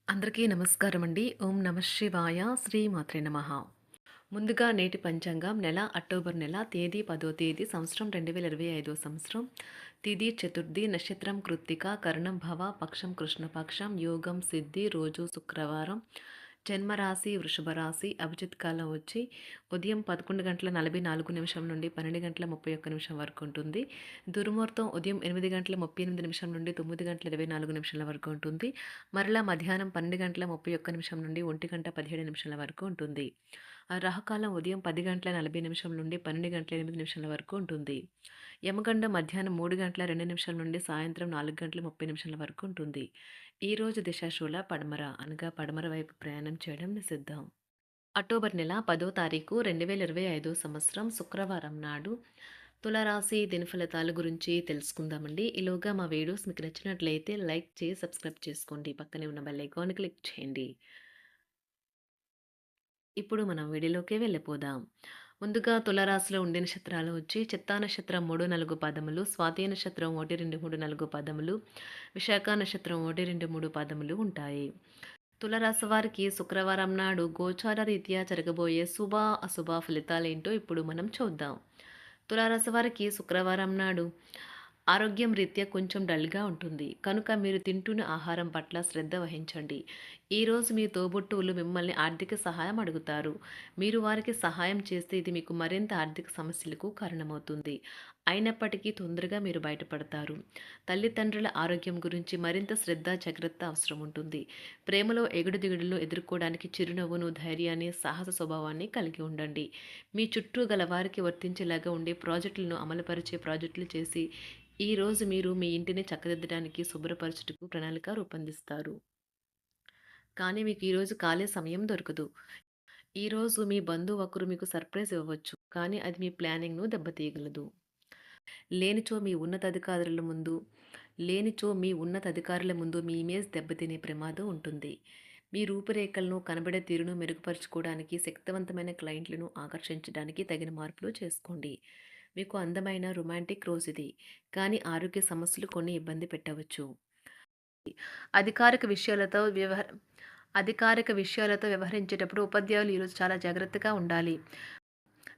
అందరికీ నమస్కారం అండి. ఓం నమ శివాయ. శ్రీమాత్రే నమః. ముందుగా నేటి పంచాంగం నెల అక్టోబర్ నెల తేదీ 10వ తేదీ సంవత్సరం 2025 సంవత్సరం. తిథి చతుర్థి, నక్షత్రం కృత్తిక, కరణం భవ, పక్షం కృష్ణపక్షం, యోగం సిద్ధి, రోజు శుక్రవారం, జన్మరాశి వృషభ రాశి, అభిజిత్ కాలం వచ్చి ఉదయం 11:44 నుండి 12:31 వరకు ఉంటుంది. దుర్ముహూర్తం ఉదయం 8:38 నుండి 9:24 వరకు ఉంటుంది. మరలా మధ్యాహ్నం 12:31 నుండి 1:17 వరకు ఉంటుంది. రాహుకాలం ఉదయం 10:40 నుండి 12:08 వరకు ఉంటుంది. యమగండం మధ్యాహ్నం 3:02 నుండి సాయంత్రం 4:30 వరకు ఉంటుంది. ఈరోజు దిశాశూల పడమర అనగా పడమర వైపు ప్రయాణం చేయడం నిషిద్ధం. అక్టోబర్ నెల 10వ తారీఖు 2025 సంవత్సరం శుక్రవారం నాడు తులారాశి దినఫలితాల గురించి తెలుసుకుందామండి. ఈలోగా మా వీడియోస్ మీకు నచ్చినట్లయితే లైక్ చేసి సబ్స్క్రైబ్ చేసుకోండి. పక్కనే ఉన్న బెల్ ఐకాన్ క్లిక్ చేయండి. ఇప్పుడు మనం వీడియోలోకి వెళ్ళిపోదాం. ముందుగా తులారాశిలో ఉండే నక్షత్రాలు వచ్చి చిత్తా నక్షత్రం 3, 4 పదములు, స్వాతి నక్షత్రం 1, 2, 3, 4 పదములు, విశాఖ నక్షత్రం 1, 2, 3 పదములు ఉంటాయి. తులారాశి వారికి శుక్రవారం నాడు గోచార రీత్యా జరగబోయే శుభ అశుభ ఫలితాలేంటో ఇప్పుడు మనం చూద్దాం. తులారాశి వారికి శుక్రవారం నాడు ఆరోగ్యం రీత్యా కొంచెం డల్గా ఉంటుంది. కనుక మీరు తింటున్న ఆహారం పట్ల శ్రద్ధ వహించండి. ఈరోజు మీ తోబుట్టువులు మిమ్మల్ని ఆర్థిక సహాయం అడుగుతారు. మీరు వారికి సహాయం చేస్తే ఇది మీకు మరింత ఆర్థిక సమస్యలకు కారణమవుతుంది. అయినప్పటికీ తొందరగా మీరు బయటపడతారు. తల్లిదండ్రుల ఆరోగ్యం గురించి మరింత శ్రద్ధ జాగ్రత్త అవసరం ఉంటుంది. ప్రేమలో ఎగుడు దిగుడులు ఎదుర్కోవడానికి చిరునవ్వును, ధైర్యాన్ని, సాహస స్వభావాన్ని కలిగి ఉండండి. మీ చుట్టూ గల వారికి వర్తించేలాగా ఉండే ప్రాజెక్టులను అమలుపరిచే ప్రాజెక్టులు చేసి ఈరోజు మీరు మీ ఇంటిని చక్కదిద్దడానికి, శుభ్రపరచుటకు ప్రణాళిక రూపొందిస్తారు. కానీ మీకు ఈరోజు ఖాళీ సమయం దొరకదు. ఈరోజు మీ బంధువు ఒకరు మీకు సర్ప్రైజ్ ఇవ్వవచ్చు. కానీ అది మీ ప్లానింగ్‌ను దెబ్బతీయగలదు. లేనిచో మీ ఉన్నతాధికారుల ముందు లేనిచో మీ ఉన్నతాధికారుల ముందు మీ ఇమేజ్ దెబ్బతినే ప్రమాదం ఉంటుంది. మీ రూపురేఖలను, కనబడే తీరును మెరుగుపరుచుకోవడానికి, శక్తివంతమైన క్లయింట్లను ఆకర్షించడానికి తగిన మార్పులు చేసుకోండి. మీకు అందమైన రొమాంటిక్ రోజు ఇది. కానీ ఆరోగ్య సమస్యలు కొన్ని ఇబ్బంది పెట్టవచ్చు. అధికారిక విషయాలతో వ్యవహ అధికారిక విషయాలతో వ్యవహరించేటప్పుడు ఉపాధ్యాయులు ఈరోజు చాలా జాగ్రత్తగా ఉండాలి.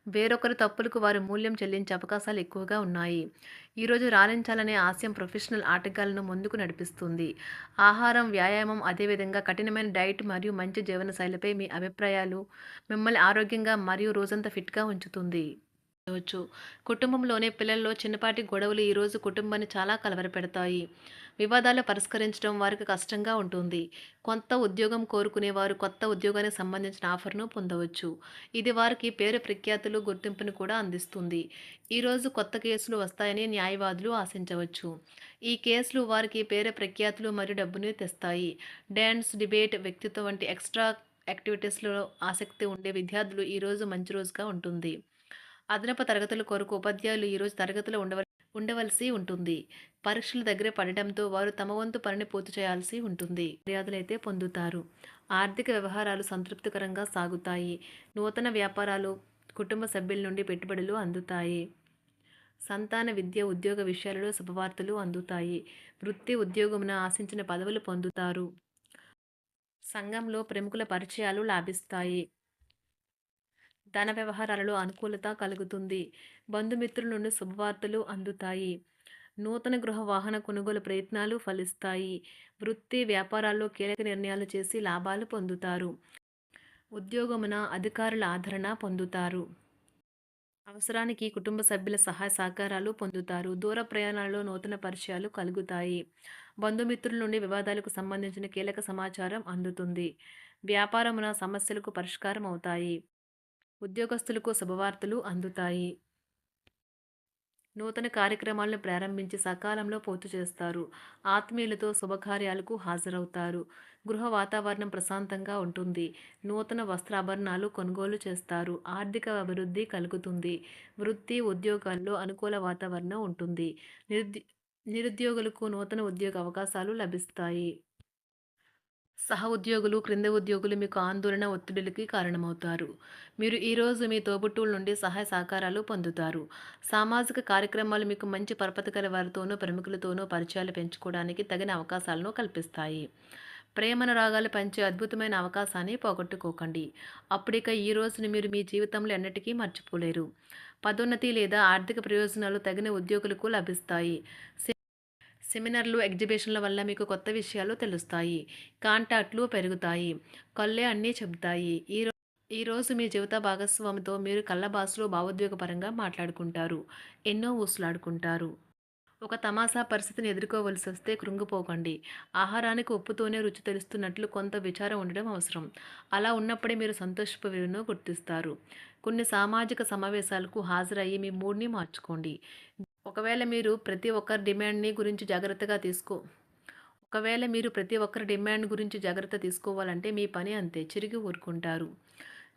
వేరొకరి తప్పులకు వారు మూల్యం చెల్లించే అవకాశాలు ఎక్కువగా ఉన్నాయి. ఈరోజు రాణించాలనే ఆశయం ప్రొఫెషనల్ ఆటగాళ్లను ముందుకు నడిపిస్తుంది. ఆహారం, వ్యాయామం, అదేవిధంగా కఠినమైన డైట్ మరియు మంచి జీవనశైలిపై మీ అభిప్రాయాలు మిమ్మల్ని ఆరోగ్యంగా మరియు రోజంతా ఫిట్‌గా ఉంచుతుంది. వచ్చు. కుటుంబంలోని పిల్లల్లో చిన్నపాటి గొడవలు ఈరోజు కుటుంబాన్ని చాలా కలవరపెడతాయి. వివాదాలు పరిష్కరించడం వారికి కష్టంగా ఉంటుంది. కొత్త ఉద్యోగం కోరుకునేవారు కొత్త ఉద్యోగానికి సంబంధించిన ఆఫర్‌ను పొందవచ్చు. ఇది వారికి పేరు ప్రఖ్యాతులు, గుర్తింపును కూడా అందిస్తుంది. ఈరోజు కొత్త కేసులు వస్తాయని న్యాయవాదులు ఆశించవచ్చు. ఈ కేసులు వారికి పేరు ప్రఖ్యాతులు మరియు డబ్బును తెస్తాయి. డాన్స్, డిబేట్, వ్యక్తిత్వం వంటి ఎక్స్‌ట్రా యాక్టివిటీస్‌లో ఆసక్తి ఉండే విద్యార్థులు ఈరోజు మంచి రోజుగా ఉంటుంది. అదనపు తరగతుల కొరకు ఉపాధ్యాయులు ఈరోజు తరగతిలో ఉండవలసి ఉంటుంది. పరీక్షలు దగ్గర పడడంతో వారు తమ వంతు పనిని పూర్తి చేయాల్సి ఉంటుంది. మర్యాదలైతే పొందుతారు. ఆర్థిక వ్యవహారాలు సంతృప్తికరంగా సాగుతాయి. నూతన వ్యాపారాలు, కుటుంబ సభ్యుల నుండి పెట్టుబడులు అందుతాయి. సంతాన విద్య, ఉద్యోగ విషయాలలో శుభవార్తలు అందుతాయి. వృత్తి ఉద్యోగమున ఆశించిన పదవులు పొందుతారు. సంఘంలో ప్రముఖుల పరిచయాలు లాభిస్తాయి. ధన వ్యవహారాలలో అనుకూలత కలుగుతుంది. బంధుమిత్రుల నుండి శుభవార్తలు అందుతాయి. నూతన గృహ వాహన కొనుగోలు ప్రయత్నాలు ఫలిస్తాయి. వృత్తి వ్యాపారాల్లో కీలక నిర్ణయాలు చేసి లాభాలు పొందుతారు. ఉద్యోగమున అధికారుల ఆదరణ పొందుతారు. అవసరానికి కుటుంబ సభ్యుల సహాయ సహకారాలు పొందుతారు. దూర ప్రయాణాలలో నూతన పరిచయాలు కలుగుతాయి. బంధుమిత్రుల నుండి వివాదాలకు సంబంధించిన కీలక సమాచారం అందుతుంది. వ్యాపారమున సమస్యలకు పరిష్కారం అవుతాయి. ఉద్యోగస్తులకు శుభవార్తలు అందుతాయి. నూతన కార్యక్రమాలను ప్రారంభించి సకాలంలో పూర్తి చేస్తారు. ఆత్మీయులతో శుభకార్యాలకు హాజరవుతారు. గృహ వాతావరణం ప్రశాంతంగా ఉంటుంది. నూతన వస్త్రాభరణాలు కొనుగోలు చేస్తారు. ఆర్థిక అభివృద్ధి కలుగుతుంది. వృత్తి, ఉద్యోగాల్లో అనుకూల వాతావరణం ఉంటుంది. నిరుద్యోగులకు నూతన ఉద్యోగ అవకాశాలు లభిస్తాయి. సహ ఉద్యోగులు, క్రింద ఉద్యోగులు మీకు ఆందోళన, ఒత్తిడులకి కారణమవుతారు. మీరు ఈరోజు మీ తోబుట్టువుల నుండి సహాయ సహకారాలు పొందుతారు. సామాజిక కార్యక్రమాలు మీకు మంచి పరపతి గల వారితోనూ, ప్రముఖులతోనూ పరిచయాలు పెంచుకోవడానికి తగిన అవకాశాలను కల్పిస్తాయి. ప్రేమనురాగాలు పంచే అద్భుతమైన అవకాశాన్ని పోగొట్టుకోకండి. అప్పుడిక ఈ రోజుని మీరు మీ జీవితంలో ఎన్నటికీ మర్చిపోలేరు. పదోన్నతి లేదా ఆర్థిక ప్రయోజనాలు తగిన ఉద్యోగులకు లభిస్తాయి. సెమినార్లు, ఎగ్జిబిషన్ల వల్ల మీకు కొత్త విషయాలు తెలుస్తాయి. కాంటాక్ట్లు పెరుగుతాయి. కళ్ళే అన్నీ చెబుతాయి. ఈరోజు మీ జీవిత భాగస్వామితో మీరు కళ్ళ భావోద్వేగపరంగా మాట్లాడుకుంటారు. ఎన్నో ఊసులాడుకుంటారు. ఒక తమాషా పరిస్థితిని ఎదుర్కోవలసొస్తే కృంగిపోకండి. ఆహారానికి ఉప్పుతోనే రుచి తెలుస్తున్నట్లు కొంత విచారం ఉండడం అవసరం. అలా ఉన్నప్పుడే మీరు సంతోషపు విలువను గుర్తిస్తారు. కొన్ని సామాజిక సమావేశాలకు హాజరయ్యి మీ మూడ్‌ని మార్చుకోండి. ఒకవేళ మీరు ప్రతి ఒక్కరి డిమాండ్‌ని గురించి జాగ్రత్తగా తీసుకో ఒకవేళ మీరు ప్రతి ఒక్కరి డిమాండ్ గురించి జాగ్రత్త తీసుకోవాలంటే మీ పని అంతే. చిరిగి ఊరుకుంటారు.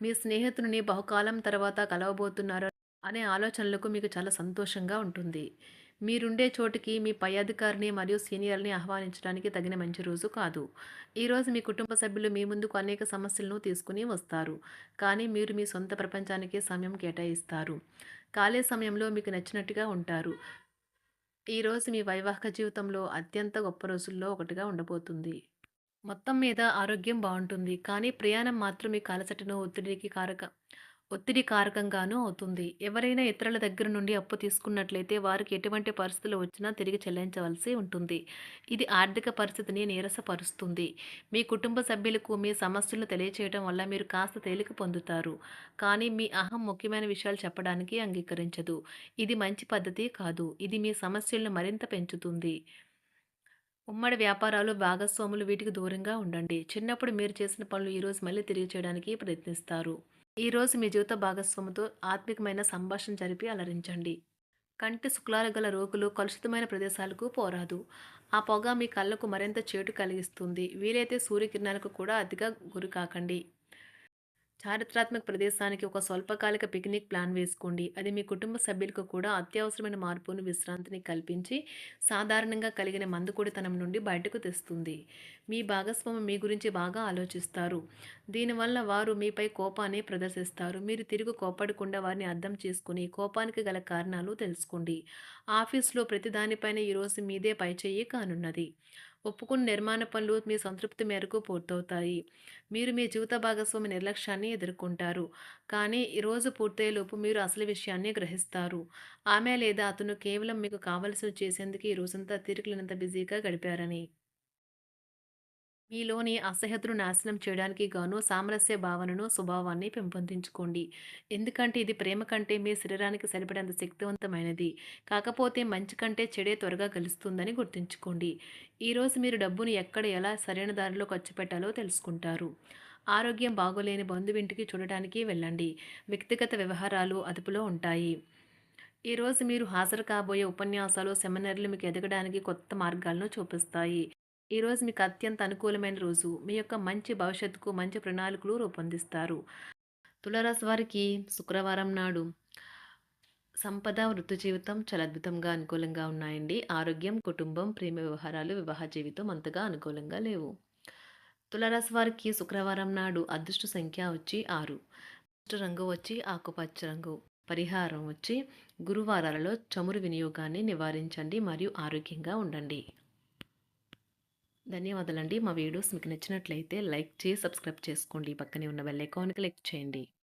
మీ స్నేహితుడిని బహుకాలం తర్వాత కలవబోతున్నారు అనే ఆలోచనలకు మీకు చాలా సంతోషంగా ఉంటుంది. మీరుండే చోటికి మీ పై అధికారిని మరియు సీనియర్‌ని ఆహ్వానించడానికి తగిన మంచి రోజు కాదు. ఈరోజు మీ కుటుంబ సభ్యులు మీ ముందుకు అనేక సమస్యలను తీసుకుని వస్తారు. కానీ మీరు మీ సొంత ప్రపంచానికే సమయం కేటాయిస్తారు. ఖాళీ సమయంలో మీకు నచ్చినట్టుగా ఉంటారు. ఈరోజు మీ వైవాహిక జీవితంలో అత్యంత గొప్ప రోజుల్లో ఒకటిగా ఉండబోతుంది. మొత్తం మీద ఆరోగ్యం బావుంటుంది. కానీ ప్రయాణం మాత్రం మీకు అలసటను, ఒత్తిడి కారకంగానూ అవుతుంది. ఎవరైనా ఇతరుల దగ్గర నుండి అప్పు తీసుకున్నట్లయితే వారికి ఎటువంటి పరిస్థితులు వచ్చినా తిరిగి చెల్లించవలసి ఉంటుంది. ఇది ఆర్థిక పరిస్థితిని నీరసపరుస్తుంది. మీ కుటుంబ సభ్యులకు మీ సమస్యలను తెలియచేయడం వల్ల మీరు కాస్త తేలిక పొందుతారు. కానీ మీ అహం ముఖ్యమైన విషయాలు చెప్పడానికి అంగీకరించదు. ఇది మంచి పద్ధతి కాదు. ఇది మీ సమస్యలను మరింత పెంచుతుంది. ఉమ్మడి వ్యాపారాలు, భాగస్వాములు వీటికి దూరంగా ఉండండి. చిన్నప్పుడు మీరు చేసిన పనులు ఈరోజు మళ్ళీ తిరిగి చేయడానికి ప్రయత్నిస్తారు. ఈరోజు మీ జీవిత భాగస్వామితో ఆత్మికమైన సంభాషణ జరిపి అలరించండి. కంటి శుక్లాలు గల రోగులు కలుషితమైన ప్రదేశాలకు పోరాదు. ఆ పొగ మీ కళ్ళకు మరింత చేటు కలిగిస్తుంది. వీలైతే సూర్యకిరణాలకు కూడా అతిగా గురికాకండి. చారిత్రాత్మక ప్రదేశానికి ఒక స్వల్పకాలిక పిక్నిక్ ప్లాన్ వేసుకోండి. అది మీ కుటుంబ సభ్యులకు కూడా అత్యవసరమైన మార్పును, విశ్రాంతిని కల్పించి సాధారణంగా కలిగిన మందుకొడితనం నుండి బయటకు తెస్తుంది. మీ భాగస్వామి మీ గురించి బాగా ఆలోచిస్తారు. దీనివల్ల వారు మీపై కోపాన్ని ప్రదర్శిస్తారు. మీరు తిరిగి కోపడకుండా వారిని అర్థం చేసుకుని కోపానికి గల కారణాలు తెలుసుకోండి. ఆఫీస్లో ప్రతి దానిపైన ఈరోజు మీదే పైచేయి కానున్నది. ఒప్పుకున్న నిర్మాణ పనులు మీ సంతృప్తి మేరకు పూర్తవుతాయి. మీరు మీ జీవిత భాగస్వామి నిర్లక్ష్యాన్ని ఎదుర్కొంటారు. కానీ ఈ రోజు పూర్తయ్యేలోపు మీరు అసలు విషయాన్ని గ్రహిస్తారు. ఆమె లేదా అతను కేవలం మీకు కావలసినవి చేసేందుకు ఈ రోజంతా తీరికలేనంత బిజీగా గడిపారని. మీలోని అసహ్యతను నాశనం చేయడానికి గాను సామరస్య భావనను, స్వభావాన్ని పెంపొందించుకోండి. ఎందుకంటే ఇది ప్రేమ కంటే మీ శరీరానికి సరిపడేంత శక్తివంతమైనది. కాకపోతే మంచి కంటే చెడే త్వరగా గెలుస్తుందని గుర్తుంచుకోండి. ఈరోజు మీరు డబ్బును ఎక్కడ, ఎలా సరైన దారిలో ఖర్చు పెట్టాలో తెలుసుకుంటారు. ఆరోగ్యం బాగోలేని బంధువింటికి చూడటానికి వెళ్ళండి. వ్యక్తిగత వ్యవహారాలు అదుపులో ఉంటాయి. ఈరోజు మీరు హాజరు కాబోయే ఉపన్యాసాలు, సెమినార్లు మీకు ఎదగడానికి కొత్త మార్గాలను చూపిస్తాయి. ఈరోజు మీకు అత్యంత అనుకూలమైన రోజు. మీ యొక్క మంచి భవిష్యత్తుకు మంచి ప్రణాళికలు రూపొందిస్తారు. తులారాశి వారికి శుక్రవారం నాడు సంపద, వృత్తి జీవితం చాలా అద్భుతంగా అనుకూలంగా ఉన్నాయండి. ఆరోగ్యం, కుటుంబం, ప్రేమ వ్యవహారాలు, వివాహ జీవితం అంతగా అనుకూలంగా లేవు. తులారాశి వారికి శుక్రవారం నాడు అదృష్ట సంఖ్య వచ్చి 6. అదృష్ట రంగు వచ్చి ఆకుపచ్చ రంగు. పరిహారం వచ్చి గురువారాలలో చమురు వినియోగాన్ని నివారించండి మరియు ఆరోగ్యంగా ఉండండి. ధన్యవాదాలండి. మా వీడియోస్ మీకు నచ్చినట్లయితే లైక్ చేసి, సబ్స్క్రైబ్ చేసుకోండి. పక్కనే ఉన్న బెల్ ఐకాన్ క్లిక్ చేయండి.